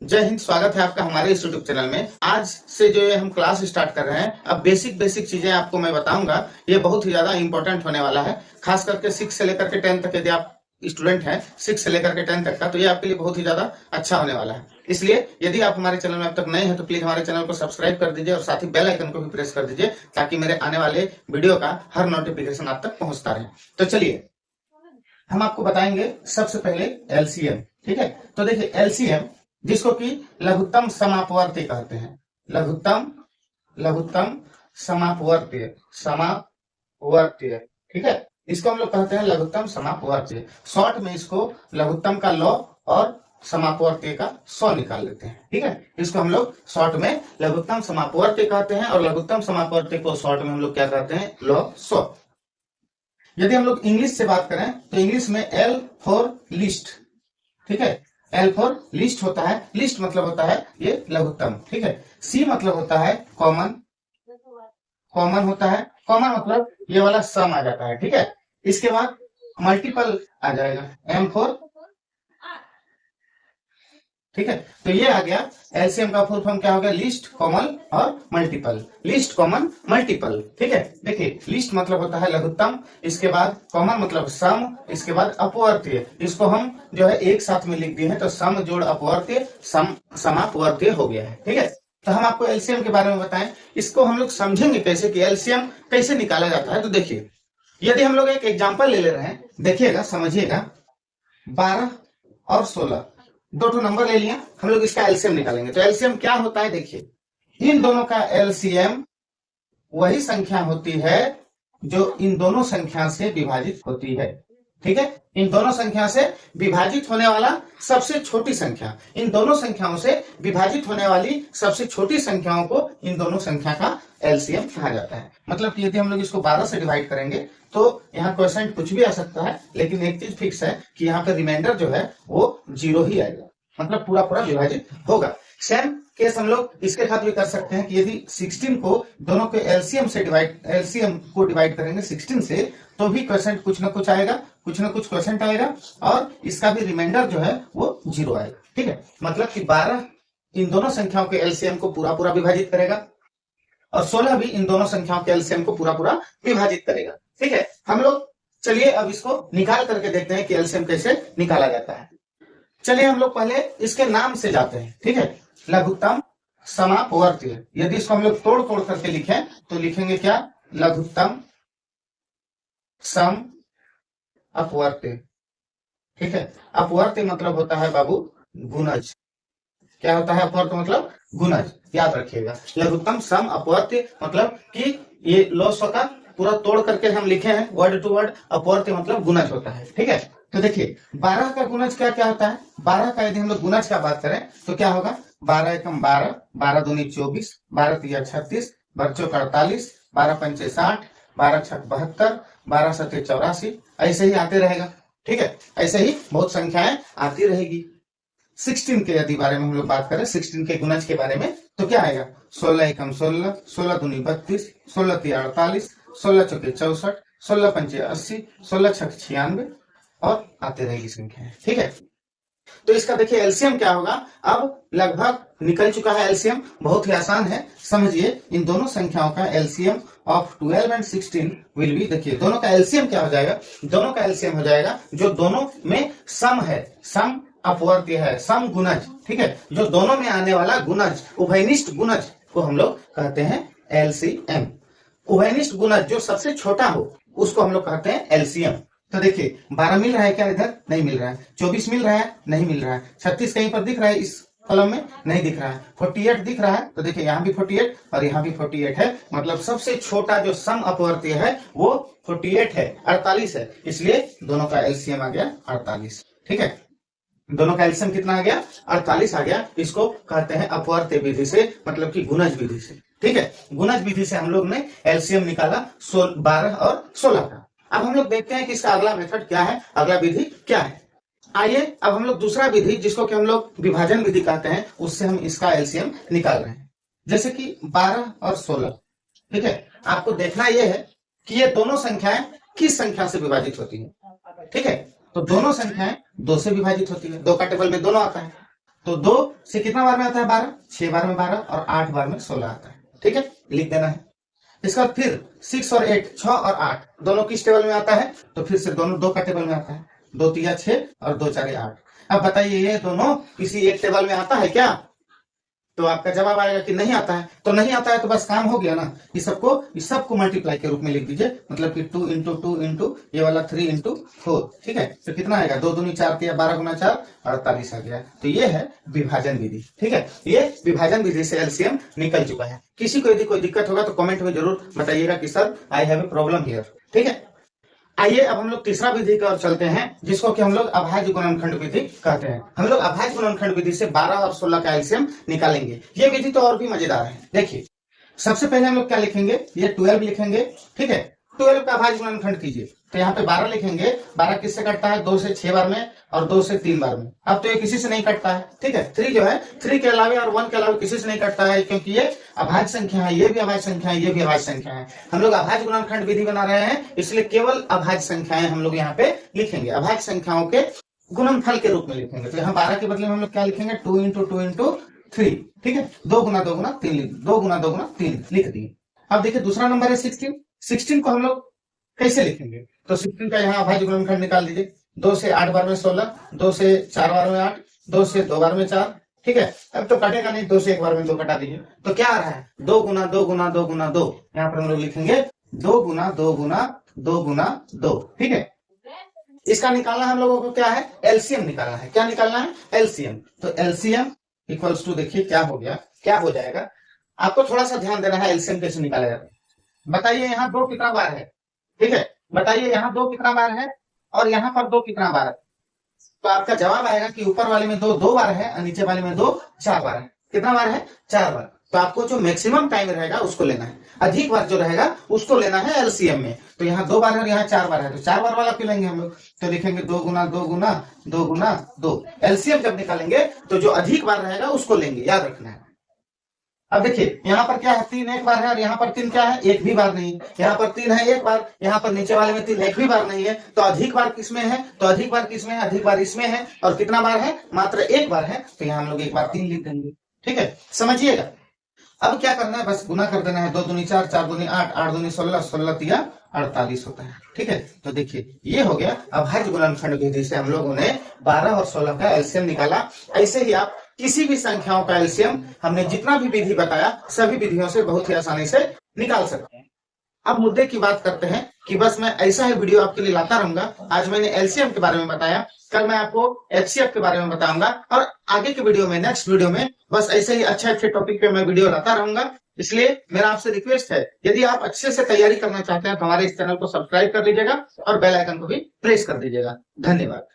जय हिंद। स्वागत है आपका हमारे इस यूट्यूब चैनल में। आज से जो है हम क्लास स्टार्ट कर रहे हैं। अब बेसिक बेसिक चीजें आपको मैं बताऊंगा। ये बहुत ही ज्यादा इंपॉर्टेंट होने वाला है, खास करके 6 से लेकर के 10 तक। यदि आप स्टूडेंट हैं 6 से लेकर के 10 तक का, तो ये आपके लिए बहुत ही ज्यादा अच्छा होने वाला है। इसलिए यदि आप हमारे चैनल में अब तक नए हैं तो प्लीज हमारे चैनल को सब्सक्राइब कर दीजिए और साथ ही बेल आइकन को भी प्रेस कर दीजिए, ताकि मेरे आने वाले वीडियो का हर नोटिफिकेशन आप तक पहुंचता रहे। तो चलिए हम आपको बताएंगे सबसे पहले एलसीएम। ठीक है, तो देखिए एलसीएम, जिसको कि लघुत्तम समापवर्ती कहते हैं। लघुत्तम लघुत्तम समापवर्ती समापवर्ती, ठीक है, इसको हम लोग कहते हैं लघुत्तम समापवर्ती। शॉर्ट में इसको लघुत्तम का लॉ और समापवर्ती का सौ निकाल लेते हैं। ठीक है, इसको हम लोग शॉर्ट में लघुत्तम समापवर्ती कहते हैं और लघुत्तम समापवर्ती को शॉर्ट में हम लोग क्या कहते हैं, लॉ 100। यदि हम लोग इंग्लिश से बात करें तो इंग्लिश में एल फॉर लिस्ट। ठीक है, एल फॉर लिस्ट होता है। लिस्ट मतलब होता है ये लघुत्तम। ठीक है, सी मतलब होता है कॉमन। कॉमन होता है, कॉमन मतलब ये वाला सम आ जाता है। ठीक है, इसके बाद मल्टीपल आ जाएगा, एम फॉर। ठीक है, तो ये आ गया एलसीएम का फुल फॉर्म क्या हो गया, लिस्ट, कॉमन और मल्टीपल। List, common, multiple. ठीक है, देखिए लिस्ट मतलब होता है लघुत्तम, इसके बाद कॉमन मतलब सम, इसके बाद अपवर्तीय। इसको हम जो है एक साथ में लिख दिए हैं, तो सम जोड़ अपवर्तीय समापवर्तीय हो गया है। ठीक है, तो हम आपको एलसीएम के बारे में बताएं। इसको हम लोग समझेंगे कैसे कि एलसीएम कैसे निकाला जाता है। तो देखिए, यदि हम लोग एक एग्जाम्पल ले रहे हैं, देखिएगा, समझिएगा। 12 और 16 दो नंबर ले लिया, हम लोग इसका एलसीएम निकालेंगे। तो एलसीएम क्या होता है, देखिए इन दोनों का एलसीएम वही संख्या होती है जो इन दोनों संख्या से विभाजित होती है। ठीक है, इन दोनों संख्या से विभाजित होने वाला सबसे छोटी संख्या, इन दोनों संख्याओं से विभाजित होने वाली सबसे छोटी संख्याओं को इन दोनों संख्या का एलसीएम कहा जाता है। मतलब कि यदि हम लोग इसको 12 से डिवाइड करेंगे तो यहाँ क्वेश्चन कुछ भी आ सकता है, लेकिन एक चीज फिक्स है कि यहाँ पे रिमाइंडर जो है वो 0 ही आएगा, मतलब पूरा पूरा विभाजित होगा। सेम केस हम लोग इसके साथ भी कर सकते हैं कि यदि 16 को दोनों के एलसीएम को डिवाइड करेंगे 16 से, तो भी क्वेश्चन कुछ ना कुछ आएगा, कुछ ना कुछ क्वेश्चन आएगा, और इसका भी रिमाइंडर जो है वो 0 आएगा। ठीक है, मतलब कि 12 इन दोनों संख्याओं के एलसीएम को पूरा पूरा विभाजित करेगा और 16 भी इन दोनों संख्याओं के एलसीएम को पूरा पूरा विभाजित करेगा। ठीक है, हम लोग चलिए अब इसको निकाल करके देखते हैं कि एलसीएम कैसे निकाला जाता है। चलिए हम लोग पहले इसके नाम से जाते हैं। ठीक है, लघुत्तम समापवर्ती। यदि इसको हम लोग तोड़ तोड़ करके लिखें तो लिखेंगे क्या, लघुत्तम सम अपवर्ती। ठीक है, अपवर्ती मतलब होता है बाबू गुणज। क्या होता है अपवर्त मतलब गुणज, याद रखिएगा। लघुत्तम सम अपवर्ती मतलब कि ये लॉस का पूरा तोड़ करके हम लिखे हैं वर्ड टू वर्ड, अपवर्ती मतलब गुणज होता है। ठीक है, तो देखिए 12 का गुणज क्या क्या होता है। 12 का यदि हम लोग गुणज का बात करें तो क्या होगा, 12 एकम 12, 12 दूनी 24, 12 तिया 36, 12 चौक 48, 12 पंचे 60, 12 छक 72, 12 सते 84, ऐसे ही आते रहेगा। ठीक है, ऐसे ही बहुत संख्याएं आती रहेगी। 16 के यदि बारे में हम लोग बात करें, 16 के गुणज के बारे में, तो क्या आएगा, 16 एकम 16, 16 दूनी 32, 16 तिया 48, 16 चौके 64, 16 पंचे 80, 16 छक 96 और आते रहेगी संख्याएं। ठीक है, तो इसका देखिए एलसीएम क्या होगा। अब लगभग निकल चुका है एलसीएम, बहुत ही आसान है, समझिए। इन दोनों संख्याओं का LCM of 12 and 16 will be, देखिए दोनों का एलसीएम क्या हो जाएगा, दोनों का एलसीएम हो जाएगा जो दोनों में सम है, सम अपवर्तीय है, सम गुणज। ठीक है, जो दोनों में आने वाला गुणज, उभयनिष्ठ गुणज को हम लोग कहते हैं एलसीएम। उभयनिष्ठ गुणज जो सबसे छोटा हो उसको हम लोग कहते हैं एलसीएम। तो देखिए 12 मिल रहा है क्या, इधर नहीं मिल रहा है। 24 मिल रहा है, नहीं मिल रहा है। 36 कहीं पर दिख रहा है, इस कॉलम में नहीं दिख रहा है। 48 दिख रहा है, तो देखिए यहाँ भी 48 और यहाँ भी 48 है, मतलब सबसे छोटा जो सम अपवर्तीय है वो 48 है, 48 है, इसलिए दोनों का एलसीएम आ गया 48। ठीक है, दोनों का एलसीएम कितना आ गया, 48 आ गया। इसको कहते हैं अपवर्त्य विधि से, मतलब कि गुणज विधि से। ठीक है, गुणज विधि से हम लोग ने एलसीएम निकाला 12 और 16 का। अब हम लोग देखते हैं कि इसका अगला मेथड क्या है, अगला विधि क्या है। आइए अब हम लोग दूसरा विधि, जिसको कि हम लोग विभाजन विधि कहते हैं, उससे हम इसका एलसीएम निकाल रहे हैं। जैसे कि 12 और 16। ठीक है, आपको देखना यह है कि ये दोनों संख्याएं किस संख्या से विभाजित होती है। ठीक है, तो दोनों संख्याएं 2 से विभाजित होती है, 2 का टेबल में दोनों आता है। तो 2 से कितना बार में आता है 12, 6 बार में 12 और 8 बार में 16 आता है। ठीक है, लिख देना है। इसका फिर 6 और 8, 6 और 8 दोनों किस टेबल में आता है, तो फिर से दोनों 2 का टेबल में आता है। 2 तिया 6 और 2 चारे 8। अब बताइए ये दोनों किसी एक टेबल में आता है क्या? तो आपका जवाब आएगा कि नहीं आता है। तो नहीं आता है तो बस काम हो गया ना, इस सबको मल्टीप्लाई के रूप में लिख दीजिए, मतलब कि 2 इंटू 2 इंटू ये वाला 3 इंटू 4। ठीक है, तो कितना आएगा, 2 दूनी 4 तिया 12 गुना 4 48 आ गया। तो ये है विभाजन विधि। ठीक है, ये विभाजन विधि से एलसीएम निकल चुका है। किसी को यदि कोई दिक्कत होगा तो कमेंट में जरूर बताइएगा कि sir I have a problem here. ठीक है, आइए अब हम लोग तीसरा विधि की ओर चलते हैं, जिसको कि हम लोग अभाज्य गुणनखंड विधि कहते हैं। हम लोग अभाज्य गुणनखंड विधि से 12 और 16 का एलसीएम निकालेंगे। ये विधि तो और भी मजेदार है। देखिए, सबसे पहले हम लोग क्या लिखेंगे, ये 12 लिखेंगे। ठीक है, 12 का अभाज्य गुणनखंड कीजिए, तो यहाँ पे 12 लिखेंगे। 12 किससे कटता है, 2 से 6 बार में और 2 से 3 बार में। अब तो ये किसी से नहीं कटता है। ठीक है, 3 जो है 3 के अलावे और 1 के अलावे किसी से नहीं कटता है, क्योंकि ये अभाज्य संख्या है, ये भी अभाज्य संख्या है, ये भी अभाज्य संख्या है। हम लोग अभाज्य गुणनखंड विधि बना रहे हैं, इसलिए केवल अभाज्य संख्याएं हम लोग यहाँ पे लिखेंगे, अभाज्य संख्याओं के गुणनफल के रूप में लिखेंगे। तो यहाँ 12 के बदले में हम लोग क्या लिखेंगे, 2 इंटू 2 इंटू 3। ठीक है, 2 गुना 2 गुना 3 2 गुना 2 गुना 3 लिख दिए। अब देखिए दूसरा नंबर है 16। 16 को हम लोग कैसे लिखेंगे, तो 16 का यहाँ अभाज्य गुणनखंड निकाल दीजिए। 2 से 8 बार में 16, 2 से 4 बार में 8, 2 से 2 बार में 4। ठीक है, अब तो कटेगा नहीं, 2 से 1 बार में 2 कटा दीजिए। तो क्या आ रहा है, 2 गुना 2 गुना 2 गुना 2। यहाँ पर हम लोग लिखेंगे 2 गुना 2 गुना 2 गुना 2। ठीक है, इसका निकालना हम लोगों को क्या है, एलसीएम निकालना है। क्या निकालना है, एलसीएम। तो एलसीएम इक्वल्स टू, देखिए क्या हो गया, क्या हो जाएगा, आपको थोड़ा सा ध्यान देना है एलसीएम कैसे निकाला जाता है। बताइए यहाँ 2 कितना बार है। ठीक है, बताइए यहाँ 2 कितना बार है और यहाँ पर 2 कितना बार है। तो आपका जवाब आएगा कि ऊपर वाले में 2 बार है और नीचे वाले में 2 4 बार है। कितना बार है, 4 बार। तो आपको जो मैक्सिमम टाइम रहेगा उसको लेना है, अधिक बार जो रहेगा उसको लेना है एलसीएम में। तो यहाँ 2 बार है और यहाँ 4 बार है, तो 4 बार वाला क्यों लेंगे हम लोग, तो लिखेंगे 2 गुना 2 गुना 2 गुना 2। एलसीएम जब निकालेंगे तो जो अधिक बार रहेगा उसको लेंगे, याद रखना है। अब देखिए यहाँ पर क्या है, 3 एक बार है और यहाँ पर 3 क्या है, एक भी बार नहीं। यहाँ पर 3 है एक बार, यहाँ पर नीचे वाले में 3 एक भी बार नहीं है। तो अधिक बार किसमें है, तो अधिक बार किसमें है, अधिक बार इसमें है। और कितना बार है, मात्र एक बार है। तो यहाँ हम लोग एक बार 3 लिख देंगे। ठीक है, समझिएगा। अब क्या करना है, बस गुना कर देना है। 2 दूनी 4, 4 दूनी 8, 8 दूनी 16, 16 तिया 48 होता है। ठीक है, तो देखिए ये हो गया अभाज्य गुणनखंड विधि से हम लोगों ने 12 और 16 का एलसीएम निकाला। ऐसे ही आप किसी भी संख्याओं का एलसीएम हमने जितना भी विधि बताया सभी विधियों से बहुत ही आसानी से निकाल सकते हैं। अब मुद्दे की बात करते हैं कि बस मैं ऐसा ही वीडियो आपके लिए लाता रहूंगा। आज मैंने एलसीएम के बारे में बताया, कल मैं आपको एचसीएफ के बारे में बताऊंगा और आगे के वीडियो में, नेक्स्ट वीडियो में बस ऐसे ही अच्छे टॉपिक पे मैं वीडियो लाता रहूंगा। इसलिए मेरा आपसे रिक्वेस्ट है, यदि आप अच्छे से तैयारी करना चाहते हैं तो हमारे इस चैनल को सब्सक्राइब कर लीजिएगा और बेल आइकन को भी प्रेस कर दीजिएगा। धन्यवाद।